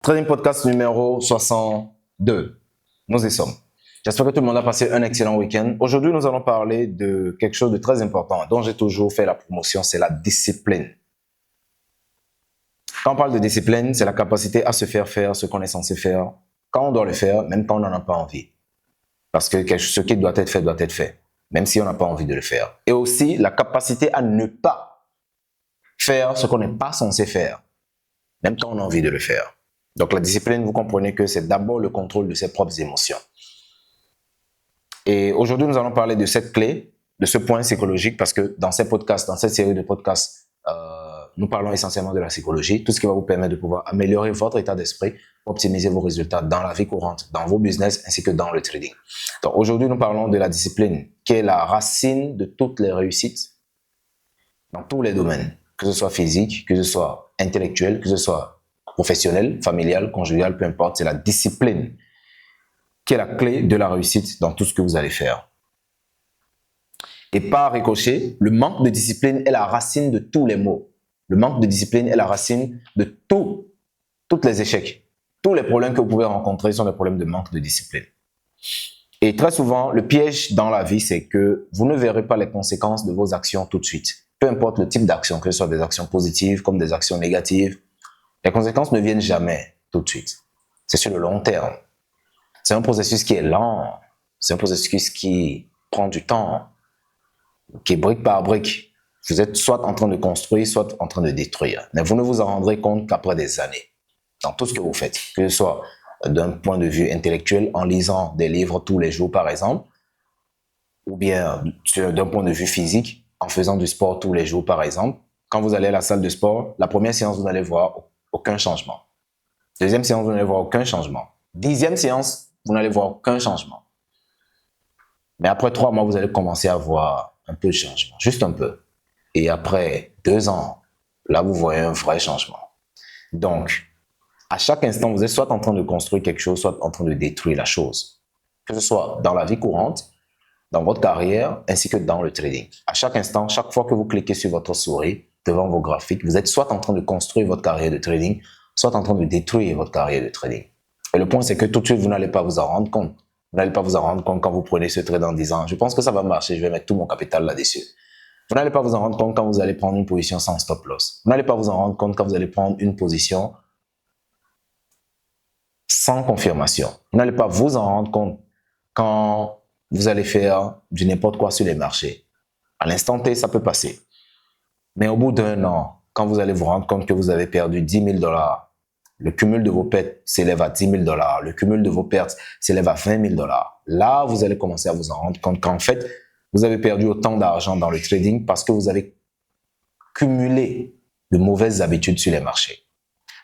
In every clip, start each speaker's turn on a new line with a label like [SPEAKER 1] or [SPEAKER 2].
[SPEAKER 1] Trading podcast numéro 62. Nous y sommes. J'espère que tout le monde a passé un excellent week-end. Aujourd'hui, nous allons parler de quelque chose de très important dont j'ai toujours fait la promotion, c'est la discipline. Quand on parle de discipline, c'est la capacité à se faire faire ce qu'on est censé faire quand on doit le faire, même quand on n'en a pas envie. Parce que ce qui doit être fait, même si on n'a pas envie de le faire. Et aussi, la capacité à ne pas faire ce qu'on n'est pas censé faire, même quand on a envie de le faire. Donc la discipline, vous comprenez que c'est d'abord le contrôle de ses propres émotions. Et aujourd'hui, nous allons parler de cette clé, de ce point psychologique, parce que dans ces podcasts, dans cette série de podcasts, nous parlons essentiellement de la psychologie, tout ce qui va vous permettre de pouvoir améliorer votre état d'esprit, optimiser vos résultats dans la vie courante, dans vos business, ainsi que dans le trading. Donc aujourd'hui, nous parlons de la discipline, qui est la racine de toutes les réussites, dans tous les domaines, que ce soit physique, que ce soit intellectuel, que ce soit professionnel, familial, conjugal, peu importe, c'est la discipline qui est la clé de la réussite dans tout ce que vous allez faire. Et par ricochet, le manque de discipline est la racine de tous les maux. Le manque de discipline est la racine de tous les échecs. Tous les problèmes que vous pouvez rencontrer sont des problèmes de manque de discipline. Et très souvent, le piège dans la vie, c'est que vous ne verrez pas les conséquences de vos actions tout de suite. Peu importe le type d'action, que ce soit des actions positives comme des actions négatives, les conséquences ne viennent jamais tout de suite. C'est sur le long terme. C'est un processus qui est lent. C'est un processus qui prend du temps, qui est brique par brique. Vous êtes soit en train de construire, soit en train de détruire. Mais vous ne vous en rendrez compte qu'après des années, dans tout ce que vous faites, que ce soit d'un point de vue intellectuel, en lisant des livres tous les jours, par exemple, ou bien d'un point de vue physique, en faisant du sport tous les jours, par exemple. Quand vous allez à la salle de sport, la première séance, vous n'allez voir aucun changement. Deuxième séance, vous n'allez voir aucun changement. 10e séance, vous n'allez voir aucun changement. Mais après 3 mois, vous allez commencer à voir un peu de changement, juste un peu. Et après 2 ans, là, vous voyez un vrai changement. Donc, à chaque instant, vous êtes soit en train de construire quelque chose, soit en train de détruire la chose. Que ce soit dans la vie courante, dans votre carrière, ainsi que dans le trading. À chaque instant, chaque fois que vous cliquez sur votre souris, devant vos graphiques, vous êtes soit en train de construire votre carrière de trading, soit en train de détruire votre carrière de trading. Et le point, c'est que tout de suite, vous n'allez pas vous en rendre compte. Vous n'allez pas vous en rendre compte quand vous prenez ce trade en disant « Je pense que ça va marcher, je vais mettre tout mon capital là-dessus ». Vous n'allez pas vous en rendre compte quand vous allez prendre une position sans stop loss. Vous n'allez pas vous en rendre compte quand vous allez prendre une position sans confirmation. Vous n'allez pas vous en rendre compte quand vous allez faire du n'importe quoi sur les marchés. À l'instant T, ça peut passer. Mais au bout d'un an, quand vous allez vous rendre compte que vous avez perdu 10 000 $, le cumul de vos pertes s'élève à 10 000 $, le cumul de vos pertes s'élève à 20 000 $. Là, vous allez commencer à vous en rendre compte qu'en fait, vous avez perdu autant d'argent dans le trading parce que vous avez cumulé de mauvaises habitudes sur les marchés.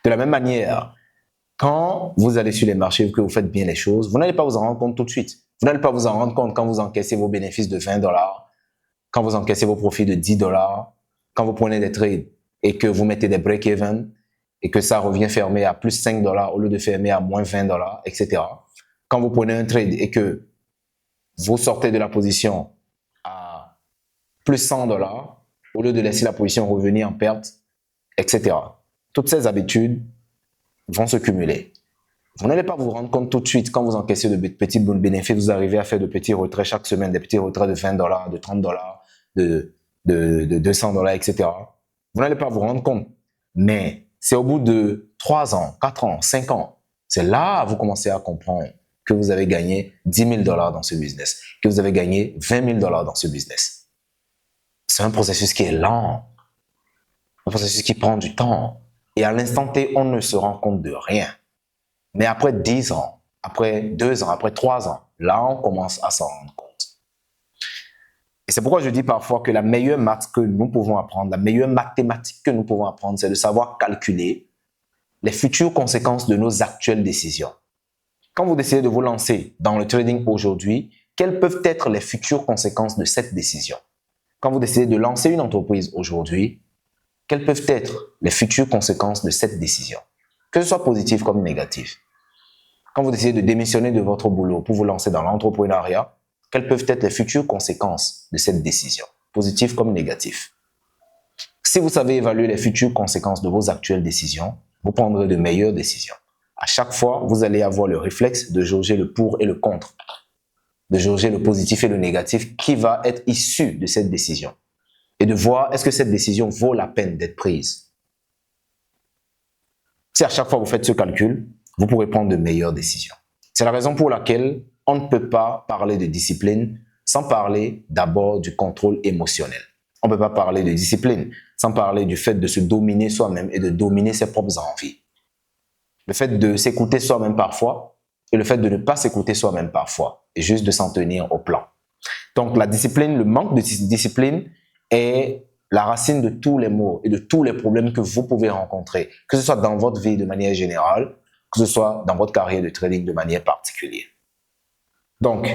[SPEAKER 1] De la même manière, quand vous allez sur les marchés et que vous faites bien les choses, vous n'allez pas vous en rendre compte tout de suite. Vous n'allez pas vous en rendre compte quand vous encaissez vos bénéfices de 20 $, quand vous encaissez vos profits de 10 $, quand vous prenez des trades et que vous mettez des break-even et que ça revient fermé à plus 5 $ au lieu de fermer à moins 20 $, etc. Quand vous prenez un trade et que vous sortez de la position à plus 100 $ au lieu de laisser la position revenir en perte, etc. Toutes ces habitudes vont se cumuler. Vous n'allez pas vous rendre compte tout de suite quand vous encaissez de petits bénéfices, vous arrivez à faire de petits retraits chaque semaine, des petits retraits de 20 $, de 30 $, de 200 $, etc. Vous n'allez pas vous rendre compte. Mais c'est au bout de 3 ans, 4 ans, 5 ans, c'est là que vous commencez à comprendre que vous avez gagné 10 000 $ dans ce business, que vous avez gagné 20 000 $ dans ce business. C'est un processus qui est lent, un processus qui prend du temps. Et à l'instant T, on ne se rend compte de rien. Mais après 10 ans, après 2 ans, après 3 ans, là, on commence à s'en rendre compte. Et c'est pourquoi je dis parfois que la meilleure maths que nous pouvons apprendre, la meilleure mathématique que nous pouvons apprendre, c'est de savoir calculer les futures conséquences de nos actuelles décisions. Quand vous décidez de vous lancer dans le trading aujourd'hui, quelles peuvent être les futures conséquences de cette décision? Quand vous décidez de lancer une entreprise aujourd'hui, quelles peuvent être les futures conséquences de cette décision? Que ce soit positif comme négatif. Quand vous décidez de démissionner de votre boulot pour vous lancer dans l'entrepreneuriat, quelles peuvent être les futures conséquences de cette décision, positives comme négatives? Si vous savez évaluer les futures conséquences de vos actuelles décisions, vous prendrez de meilleures décisions. À chaque fois, vous allez avoir le réflexe de jauger le pour et le contre, de jauger le positif et le négatif qui va être issu de cette décision et de voir est-ce que cette décision vaut la peine d'être prise. Si à chaque fois vous faites ce calcul, vous pourrez prendre de meilleures décisions. C'est la raison pour laquelle on ne peut pas parler de discipline sans parler d'abord du contrôle émotionnel. On ne peut pas parler de discipline sans parler du fait de se dominer soi-même et de dominer ses propres envies. Le fait de s'écouter soi-même parfois et le fait de ne pas s'écouter soi-même parfois et juste de s'en tenir au plan. Donc la discipline, le manque de discipline est la racine de tous les maux et de tous les problèmes que vous pouvez rencontrer, que ce soit dans votre vie de manière générale, que ce soit dans votre carrière de trading de manière particulière. Donc,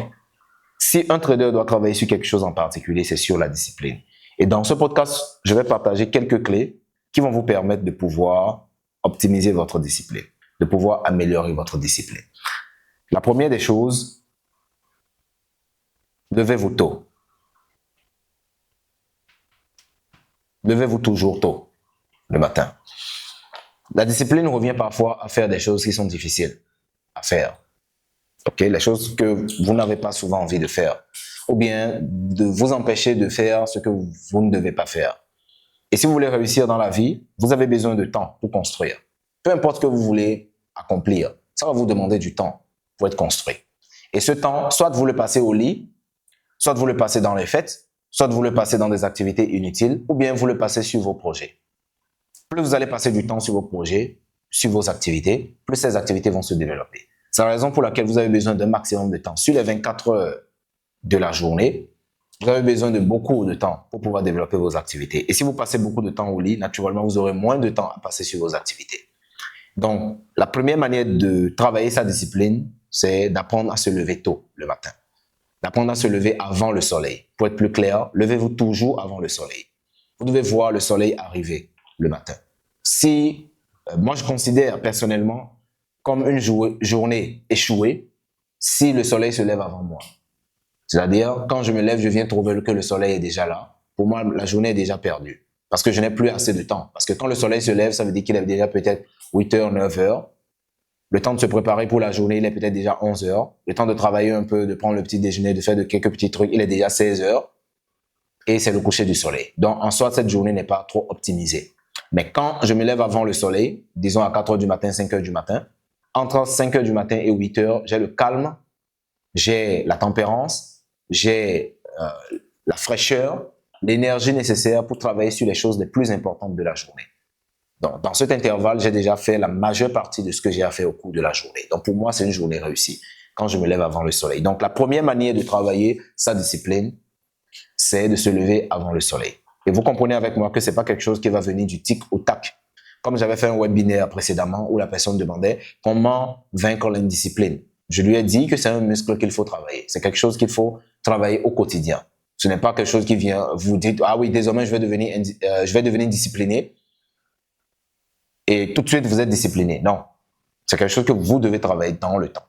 [SPEAKER 1] si un trader doit travailler sur quelque chose en particulier, c'est sur la discipline. Et dans ce podcast, je vais partager quelques clés qui vont vous permettre de pouvoir optimiser votre discipline, de pouvoir améliorer votre discipline. La première des choses, levez-vous tôt. Levez-vous toujours tôt, le matin. La discipline revient parfois à faire des choses qui sont difficiles à faire. Okay? Les choses que vous n'avez pas souvent envie de faire. Ou bien de vous empêcher de faire ce que vous ne devez pas faire. Et si vous voulez réussir dans la vie, vous avez besoin de temps pour construire. Peu importe ce que vous voulez accomplir, ça va vous demander du temps pour être construit. Et ce temps, soit vous le passez au lit, soit vous le passez dans les fêtes, soit vous le passez dans des activités inutiles, ou bien vous le passez sur vos projets. Plus vous allez passer du temps sur vos projets, sur vos activités, plus ces activités vont se développer. C'est la raison pour laquelle vous avez besoin d'un maximum de temps. Sur les 24 heures de la journée, vous avez besoin de beaucoup de temps pour pouvoir développer vos activités. Et si vous passez beaucoup de temps au lit, naturellement, vous aurez moins de temps à passer sur vos activités. Donc, la première manière de travailler sa discipline, c'est d'apprendre à se lever tôt le matin. D'apprendre à se lever avant le soleil. Pour être plus clair, levez-vous toujours avant le soleil. Vous devez voir le soleil arriver le matin. Moi, je considère personnellement comme une journée échouée si le soleil se lève avant moi. C'est-à-dire, quand je me lève, je viens trouver que le soleil est déjà là. Pour moi, la journée est déjà perdue. Parce que je n'ai plus assez de temps. Parce que quand le soleil se lève, ça veut dire qu'il est déjà peut-être 8 heures, 9 heures. Le temps de se préparer pour la journée, il est peut-être déjà 11 heures. Le temps de travailler un peu, de prendre le petit déjeuner, de faire de quelques petits trucs, il est déjà 16 heures. Et c'est le coucher du soleil. Donc, en soi, cette journée n'est pas trop optimisée. Mais quand je me lève avant le soleil, disons à 4 heures du matin, 5 heures du matin, entre 5 heures du matin et 8 heures, j'ai le calme, j'ai la tempérance, j'ai la fraîcheur, l'énergie nécessaire pour travailler sur les choses les plus importantes de la journée. Donc, dans cet intervalle, j'ai déjà fait la majeure partie de ce que j'ai à faire au cours de la journée. Donc, pour moi, c'est une journée réussie quand je me lève avant le soleil. Donc, la première manière de travailler sa discipline, c'est de se lever avant le soleil. Et vous comprenez avec moi que c'est pas quelque chose qui va venir du tic au tac. Comme j'avais fait un webinaire précédemment où la personne demandait comment vaincre l'indiscipline. Je lui ai dit que c'est un muscle qu'il faut travailler. C'est quelque chose qu'il faut travailler au quotidien. Ce n'est pas quelque chose qui vient vous dire ah oui, désormais je vais devenir discipliné. Et tout de suite, vous êtes discipliné. Non. C'est quelque chose que vous devez travailler dans le temps.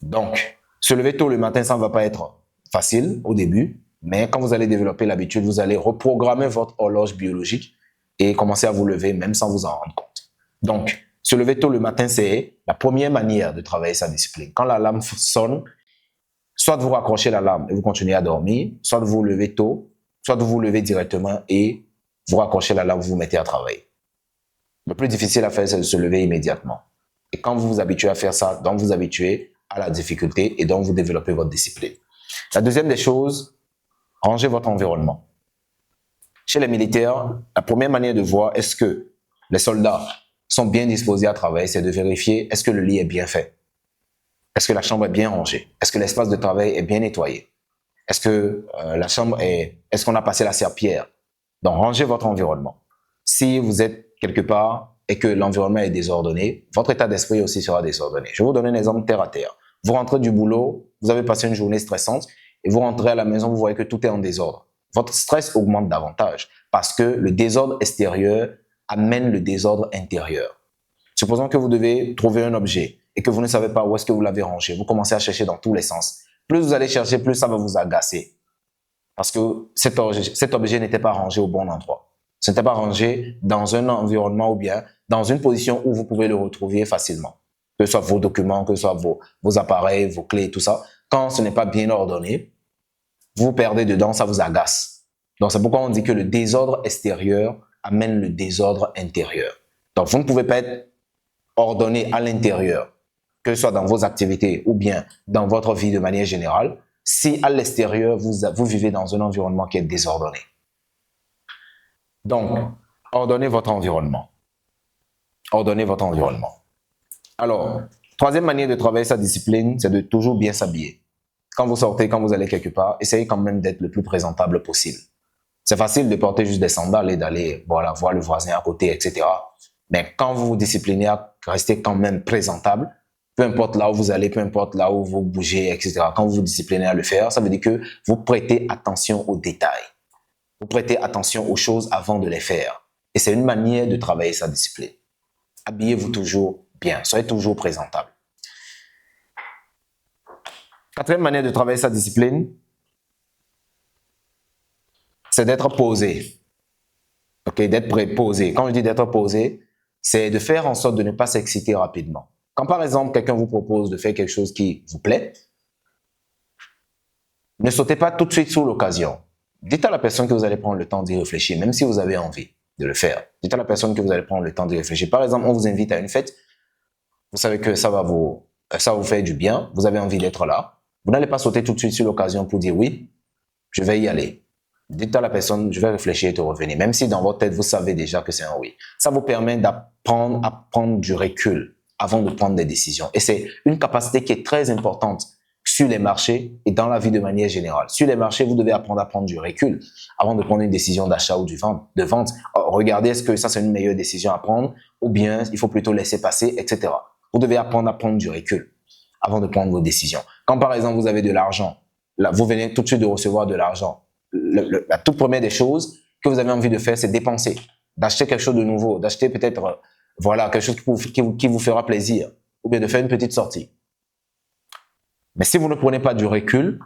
[SPEAKER 1] Donc, se lever tôt le matin, ça ne va pas être facile au début, mais quand vous allez développer l'habitude, vous allez reprogrammer votre horloge biologique et commencer à vous lever même sans vous en rendre compte. Donc, se lever tôt le matin, c'est la première manière de travailler sa discipline. Quand l'alarme sonne, soit vous raccrochez l'alarme et vous continuez à dormir, soit vous vous levez tôt, soit vous vous levez directement et vous raccrochez l'alarme, vous vous mettez à travailler. Le plus difficile à faire, c'est de se lever immédiatement. Et quand vous vous habituez à faire ça, donc vous habituez à la difficulté et donc vous développez votre discipline. La deuxième des choses, rangez votre environnement. Chez les militaires, la première manière de voir est-ce que les soldats sont bien disposés à travailler, c'est de vérifier est-ce que le lit est bien fait. Est-ce que la chambre est bien rangée? Est-ce que l'espace de travail est bien nettoyé? Est-ce que est-ce qu'on a passé la serpillière? Donc, rangez votre environnement. Si vous êtes quelque part et que l'environnement est désordonné, votre état d'esprit aussi sera désordonné. Je vais vous donner un exemple terre à terre. Vous rentrez du boulot, vous avez passé une journée stressante et vous rentrez à la maison, vous voyez que tout est en désordre. Votre stress augmente davantage parce que le désordre extérieur amène le désordre intérieur. Supposons que vous devez trouver un objet et que vous ne savez pas où est-ce que vous l'avez rangé. Vous commencez à chercher dans tous les sens. Plus vous allez chercher, plus ça va vous agacer. Parce que cet objet n'était pas rangé au bon endroit. Ce n'était pas rangé dans un environnement ou bien dans une position où vous pouvez le retrouver facilement. Que ce soit vos documents, que ce soit vos appareils, vos clés, tout ça. Quand ce n'est pas bien ordonné, vous perdez dedans, ça vous agace. Donc, c'est pourquoi on dit que le désordre extérieur amène le désordre intérieur. Donc, vous ne pouvez pas être ordonné à l'intérieur, que ce soit dans vos activités ou bien dans votre vie de manière générale, si à l'extérieur, vous vivez dans un environnement qui est désordonné. Donc, ordonnez votre environnement. Ordonnez votre environnement. Alors, troisième manière de travailler sa discipline, c'est de toujours bien s'habiller. Quand vous sortez, quand vous allez quelque part, essayez quand même d'être le plus présentable possible. C'est facile de porter juste des sandales et d'aller voir le voisin à côté, etc. Mais quand vous vous disciplinez à rester quand même présentable, peu importe là où vous allez, peu importe là où vous bougez, etc. Quand vous vous disciplinez à le faire, ça veut dire que vous prêtez attention aux détails. Vous prêtez attention aux choses avant de les faire. Et c'est une manière de travailler sa discipline. Habillez-vous toujours bien, soyez toujours présentable. Quatrième manière de travailler sa discipline, c'est d'être posé. Ok, d'être posé. Quand je dis d'être posé, c'est de faire en sorte de ne pas s'exciter rapidement. Quand par exemple, quelqu'un vous propose de faire quelque chose qui vous plaît, ne sautez pas tout de suite sur l'occasion. Dites à la personne que vous allez prendre le temps d'y réfléchir, même si vous avez envie de le faire. Dites à la personne que vous allez prendre le temps d'y réfléchir. Par exemple, on vous invite à une fête, vous savez que ça va vous faire du bien, vous avez envie d'être là. Vous n'allez pas sauter tout de suite sur l'occasion pour dire oui, je vais y aller. Dites à la personne, je vais réfléchir et te revenir. Même si dans votre tête, vous savez déjà que c'est un oui. Ça vous permet d'apprendre à prendre du recul avant de prendre des décisions. Et c'est une capacité qui est très importante sur les marchés et dans la vie de manière générale. Sur les marchés, vous devez apprendre à prendre du recul avant de prendre une décision d'achat ou de vente. Regardez, est-ce que ça, c'est une meilleure décision à prendre ou bien il faut plutôt laisser passer, etc. Vous devez apprendre à prendre du recul avant de prendre vos décisions. Quand par exemple, vous avez de l'argent, là, vous venez tout de suite de recevoir de l'argent, la toute première des choses que vous avez envie de faire, c'est dépenser, d'acheter quelque chose de nouveau, d'acheter peut-être quelque chose qui vous fera plaisir, ou bien de faire une petite sortie. Mais si vous ne prenez pas du recul,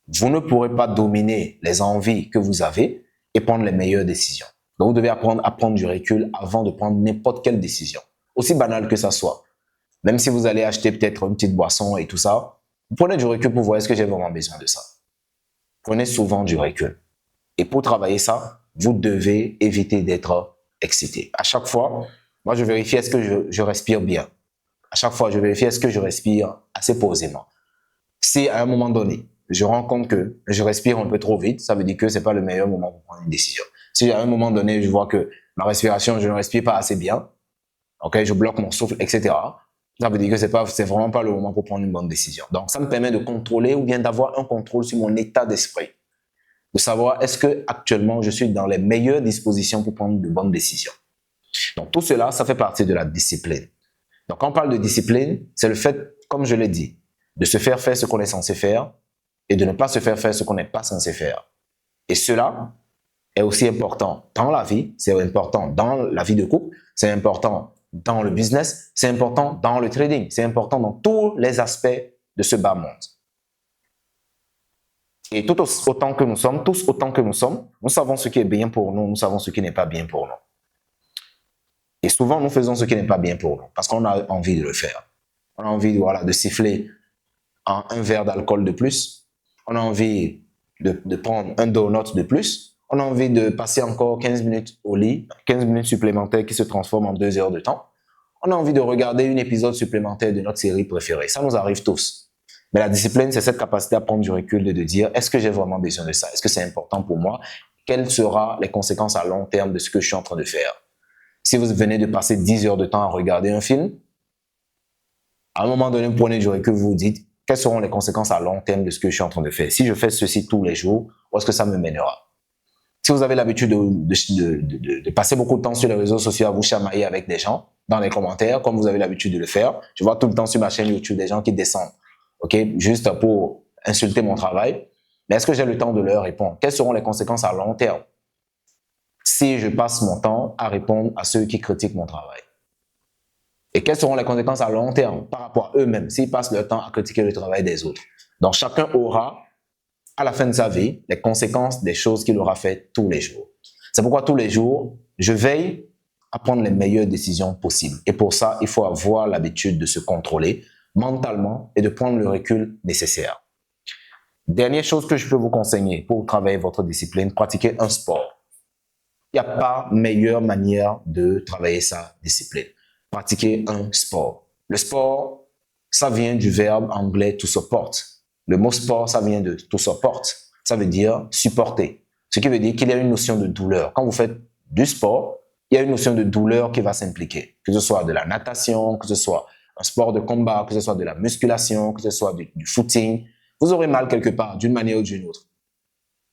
[SPEAKER 1] vous ne pourrez pas dominer les envies que vous avez et prendre les meilleures décisions. Donc, vous devez apprendre à prendre du recul avant de prendre n'importe quelle décision, aussi banale que ça soit. Même si vous allez acheter peut-être une petite boisson et tout ça, vous prenez du recul pour voir est-ce que j'ai vraiment besoin de ça. Prenez souvent du recul. Et pour travailler ça, vous devez éviter d'être excité. À chaque fois, moi, je vérifie est-ce que je respire bien. À chaque fois, je vérifie est-ce que je respire assez posément. Si à un moment donné, je rends compte que je respire un peu trop vite, ça veut dire que c'est pas le meilleur moment pour prendre une décision. Si à un moment donné, je vois que ma respiration, je ne respire pas assez bien, ok, je bloque mon souffle, etc. Ça veut dire que c'est vraiment pas le moment pour prendre une bonne décision. Donc, ça me permet de contrôler ou bien d'avoir un contrôle sur mon état d'esprit. De savoir est-ce que actuellement je suis dans les meilleures dispositions pour prendre de bonnes décisions. Donc, tout cela, ça fait partie de la discipline. Donc, quand on parle de discipline, c'est le fait, comme je l'ai dit, de se faire faire ce qu'on est censé faire et de ne pas se faire faire ce qu'on n'est pas censé faire. Et cela est aussi important dans la vie, c'est important dans la vie de couple, c'est important dans le business, c'est important dans le trading, c'est important dans tous les aspects de ce bas monde. Et tous autant que nous sommes, nous savons ce qui est bien pour nous, nous savons ce qui n'est pas bien pour nous. Et souvent, nous faisons ce qui n'est pas bien pour nous parce qu'on a envie de le faire. On a envie de siffler un verre d'alcool de plus. On a envie de prendre un donut de plus. On a envie de passer encore 15 minutes au lit, 15 minutes supplémentaires qui se transforment en 2 heures de temps. On a envie de regarder un épisode supplémentaire de notre série préférée. Ça nous arrive tous. Mais la discipline, c'est cette capacité à prendre du recul et de dire, est-ce que j'ai vraiment besoin de ça? Est-ce que c'est important pour moi? Quelles seront les conséquences à long terme de ce que je suis en train de faire? Si vous venez de passer 10 heures de temps à regarder un film, à un moment donné, vous prenez du recul, vous vous dites, quelles seront les conséquences à long terme de ce que je suis en train de faire? Si je fais ceci tous les jours, où est-ce que ça me mènera? Si vous avez l'habitude de passer beaucoup de temps sur les réseaux sociaux à vous chamailler avec des gens, dans les commentaires, comme vous avez l'habitude de le faire, je vois tout le temps sur ma chaîne YouTube des gens qui descendent, ok, juste pour insulter mon travail. Mais est-ce que j'ai le temps de leur répondre? Quelles seront les conséquences à long terme si je passe mon temps à répondre à ceux qui critiquent mon travail? Et quelles seront les conséquences à long terme par rapport à eux-mêmes s'ils passent leur temps à critiquer le travail des autres? Donc, chacun aura, à la fin de sa vie, les conséquences des choses qu'il aura faites tous les jours. C'est pourquoi tous les jours, je veille à prendre les meilleures décisions possibles. Et pour ça, il faut avoir l'habitude de se contrôler mentalement et de prendre le recul nécessaire. Dernière chose que je peux vous conseiller pour travailler votre discipline, pratiquer un sport. Il n'y a pas meilleure manière de travailler sa discipline. Pratiquer un sport. Le sport, ça vient du verbe anglais to support. Le mot sport, ça vient de to support. Ça veut dire supporter. Ce qui veut dire qu'il y a une notion de douleur. Quand vous faites du sport, il y a une notion de douleur qui va s'impliquer. Que ce soit de la natation, que ce soit un sport de combat, que ce soit de la musculation, que ce soit du footing. Vous aurez mal quelque part, d'une manière ou d'une autre.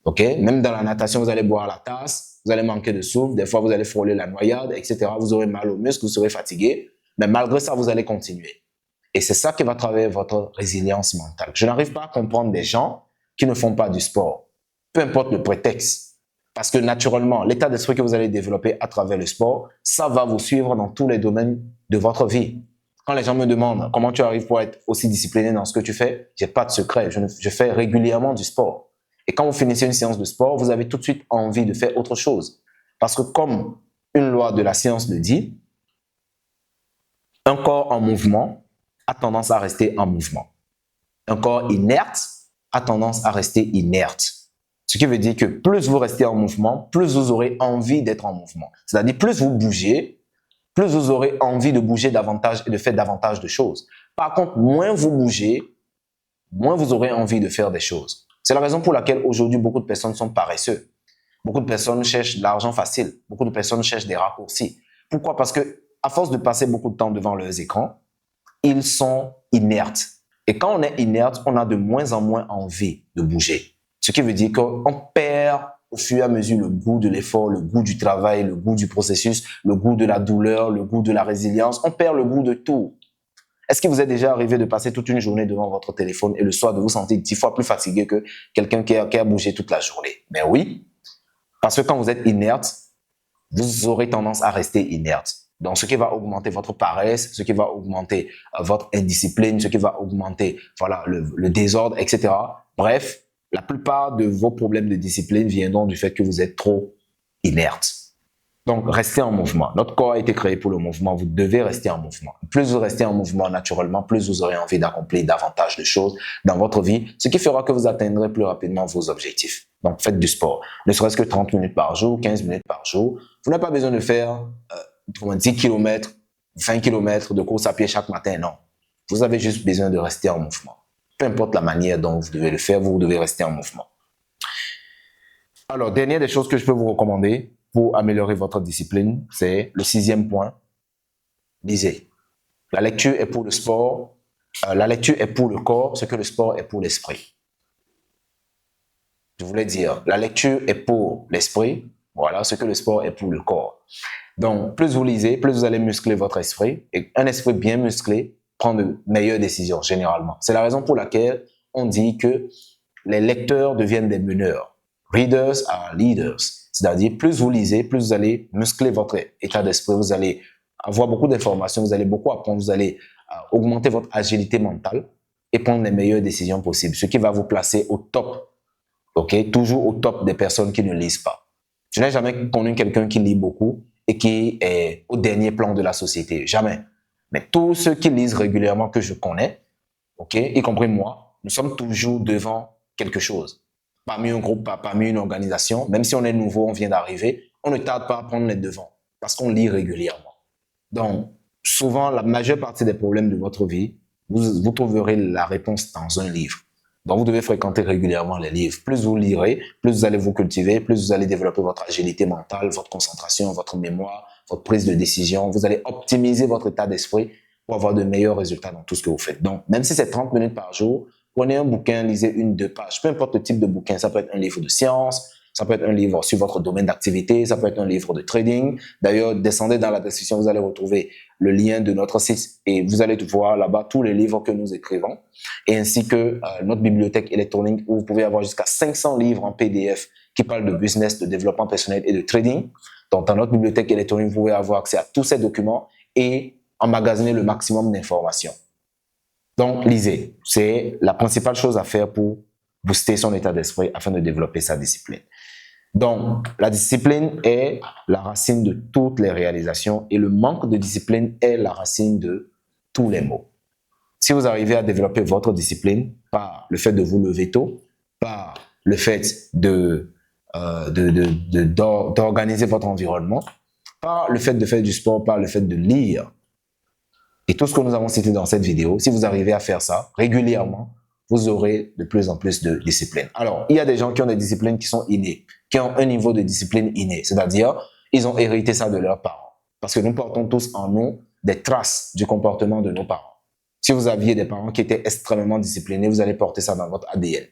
[SPEAKER 1] OK? Même dans la natation, vous allez boire la tasse, vous allez manquer de souffle, des fois vous allez frôler la noyade, etc. Vous aurez mal aux muscles, vous serez fatigué, mais malgré ça, vous allez continuer. Et c'est ça qui va travailler votre résilience mentale. Je n'arrive pas à comprendre des gens qui ne font pas du sport, peu importe le prétexte. Parce que naturellement, l'état d'esprit que vous allez développer à travers le sport, ça va vous suivre dans tous les domaines de votre vie. Quand les gens me demandent comment tu arrives pour être aussi discipliné dans ce que tu fais, j'ai pas de secret. Je fais régulièrement du sport. Et quand vous finissez une séance de sport, vous avez tout de suite envie de faire autre chose. Parce que comme une loi de la science le dit, un corps en mouvement a tendance à rester en mouvement. Un corps inerte a tendance à rester inerte. Ce qui veut dire que plus vous restez en mouvement, plus vous aurez envie d'être en mouvement. C'est-à-dire plus vous bougez, plus vous aurez envie de bouger davantage et de faire davantage de choses. Par contre, moins vous bougez, moins vous aurez envie de faire des choses. C'est la raison pour laquelle aujourd'hui, beaucoup de personnes sont paresseux. Beaucoup de personnes cherchent l'argent facile. Beaucoup de personnes cherchent des raccourcis. Pourquoi? Parce que, à force de passer beaucoup de temps devant leurs écrans, ils sont inertes. Et quand on est inerte, on a de moins en moins envie de bouger. Ce qui veut dire qu'on perd au fur et à mesure le goût de l'effort, le goût du travail, le goût du processus, le goût de la douleur, le goût de la résilience. On perd le goût de tout. Est-ce qu'il vous est déjà arrivé de passer toute une journée devant votre téléphone et le soir de vous sentir 10 fois plus fatigué que quelqu'un qui a bougé toute la journée? Ben oui, parce que quand vous êtes inerte, vous aurez tendance à rester inerte. Donc, ce qui va augmenter votre paresse, ce qui va augmenter votre indiscipline, ce qui va augmenter voilà, le désordre, etc. Bref, la plupart de vos problèmes de discipline viendront du fait que vous êtes trop inerte. Donc, restez en mouvement. Notre corps a été créé pour le mouvement. Vous devez rester en mouvement. Plus vous restez en mouvement naturellement, plus vous aurez envie d'accomplir davantage de choses dans votre vie, ce qui fera que vous atteindrez plus rapidement vos objectifs. Donc, faites du sport. Ne serait-ce que 30 minutes par jour, 15 minutes par jour. Vous n'avez pas besoin de faire 10 km, 20 km de course à pied chaque matin, non. Vous avez juste besoin de rester en mouvement. Peu importe la manière dont vous devez le faire, vous devez rester en mouvement. Alors, dernière des choses que je peux vous recommander pour améliorer votre discipline, c'est le 6e point. Lisez. La lecture est pour le sport. La lecture est pour le corps, ce que le sport est pour l'esprit. Je voulais dire, la lecture est pour l'esprit, voilà, ce que le sport est pour le corps. Donc, plus vous lisez, plus vous allez muscler votre esprit. Et un esprit bien musclé prend de meilleures décisions, généralement. C'est la raison pour laquelle on dit que les lecteurs deviennent des meneurs. Readers are leaders. C'est-à-dire, plus vous lisez, plus vous allez muscler votre état d'esprit, vous allez avoir beaucoup d'informations, vous allez beaucoup apprendre, vous allez augmenter votre agilité mentale et prendre les meilleures décisions possibles, ce qui va vous placer au top, ok? Toujours au top des personnes qui ne lisent pas. Je n'ai jamais connu quelqu'un qui lit beaucoup et qui est au dernier plan de la société, jamais. Mais tous ceux qui lisent régulièrement que je connais, ok, y compris moi, nous sommes toujours devant quelque chose. Parmi un groupe, parmi une organisation, même si on est nouveau, on vient d'arriver, on ne tarde pas à prendre les devants parce qu'on lit régulièrement. Donc, souvent, la majeure partie des problèmes de votre vie, vous trouverez la réponse dans un livre. Donc, vous devez fréquenter régulièrement les livres. Plus vous lirez, plus vous allez vous cultiver, plus vous allez développer votre agilité mentale, votre concentration, votre mémoire, votre prise de décision. Vous allez optimiser votre état d'esprit pour avoir de meilleurs résultats dans tout ce que vous faites. Donc, même si c'est 30 minutes par jour, prenez un bouquin, lisez 1-2 pages. Peu importe le type de bouquin, ça peut être un livre de science, ça peut être un livre sur votre domaine d'activité, ça peut être un livre de trading. D'ailleurs, descendez dans la description, vous allez retrouver le lien de notre site et vous allez voir là-bas tous les livres que nous écrivons et ainsi que notre bibliothèque électronique où vous pouvez avoir jusqu'à 500 livres en PDF qui parlent de business, de développement personnel et de trading. Donc, dans notre bibliothèque électronique, vous pouvez avoir accès à tous ces documents et emmagasiner le maximum d'informations. Donc, lisez. C'est la principale chose à faire pour booster son état d'esprit afin de développer sa discipline. Donc, la discipline est la racine de toutes les réalisations et le manque de discipline est la racine de tous les maux. Si vous arrivez à développer votre discipline par le fait de vous lever tôt, par le fait d'organiser votre environnement, par le fait de faire du sport, par le fait de lire, et tout ce que nous avons cité dans cette vidéo, si vous arrivez à faire ça régulièrement, vous aurez de plus en plus de discipline. Alors, il y a des gens qui ont des disciplines qui sont innées, qui ont un niveau de discipline inné, c'est-à-dire, ils ont hérité ça de leurs parents. Parce que nous portons tous en nous des traces du comportement de nos parents. Si vous aviez des parents qui étaient extrêmement disciplinés, vous allez porter ça dans votre ADN.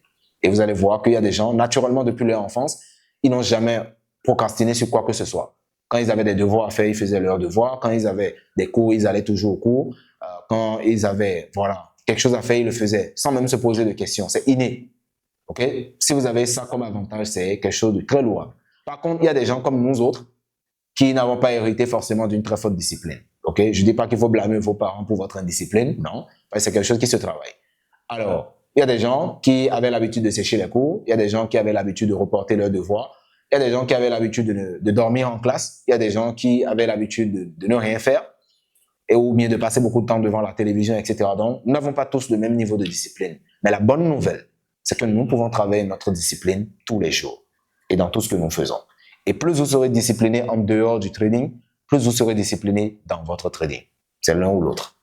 [SPEAKER 1] Et vous allez voir qu'il y a des gens, naturellement, depuis leur enfance, ils n'ont jamais procrastiné sur quoi que ce soit. Quand ils avaient des devoirs à faire, ils faisaient leurs devoirs. Quand ils avaient des cours, ils allaient toujours au cours. Quand ils avaient quelque chose à faire, ils le faisaient sans même se poser de questions. C'est inné. Okay? Si vous avez ça comme avantage, c'est quelque chose de très louable. Par contre, il y a des gens comme nous autres qui n'avons pas hérité forcément d'une très forte discipline. Okay? Je ne dis pas qu'il faut blâmer vos parents pour votre indiscipline, non, parce que c'est quelque chose qui se travaille. Alors, il y a des gens qui avaient l'habitude de sécher les cours, il y a des gens qui avaient l'habitude de reporter leurs devoirs, il y a des gens qui avaient l'habitude de dormir en classe, il y a des gens qui avaient l'habitude de ne rien faire, ou bien de passer beaucoup de temps devant la télévision, etc. Donc, nous n'avons pas tous le même niveau de discipline. Mais la bonne nouvelle, c'est que nous pouvons travailler notre discipline tous les jours et dans tout ce que nous faisons. Et plus vous serez discipliné en dehors du trading, plus vous serez discipliné dans votre trading. C'est l'un ou l'autre.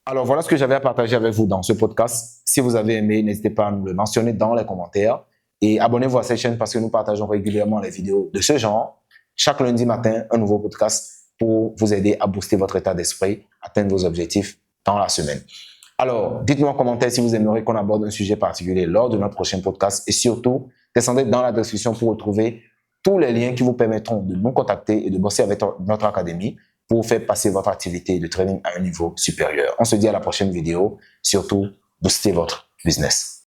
[SPEAKER 1] Alors, voilà ce que j'avais à partager avec vous dans ce podcast. Si vous avez aimé, n'hésitez pas à nous le mentionner dans les commentaires. Et abonnez-vous à cette chaîne parce que nous partageons régulièrement les vidéos de ce genre. Chaque lundi matin, un nouveau podcast pour vous aider à booster votre état d'esprit, atteindre vos objectifs dans la semaine. Alors, dites-nous en commentaire si vous aimeriez qu'on aborde un sujet particulier lors de notre prochain podcast. Et surtout, descendez dans la description pour retrouver tous les liens qui vous permettront de nous contacter et de bosser avec notre académie pour faire passer votre activité de trading à un niveau supérieur. On se dit à la prochaine vidéo. Surtout, boostez votre business.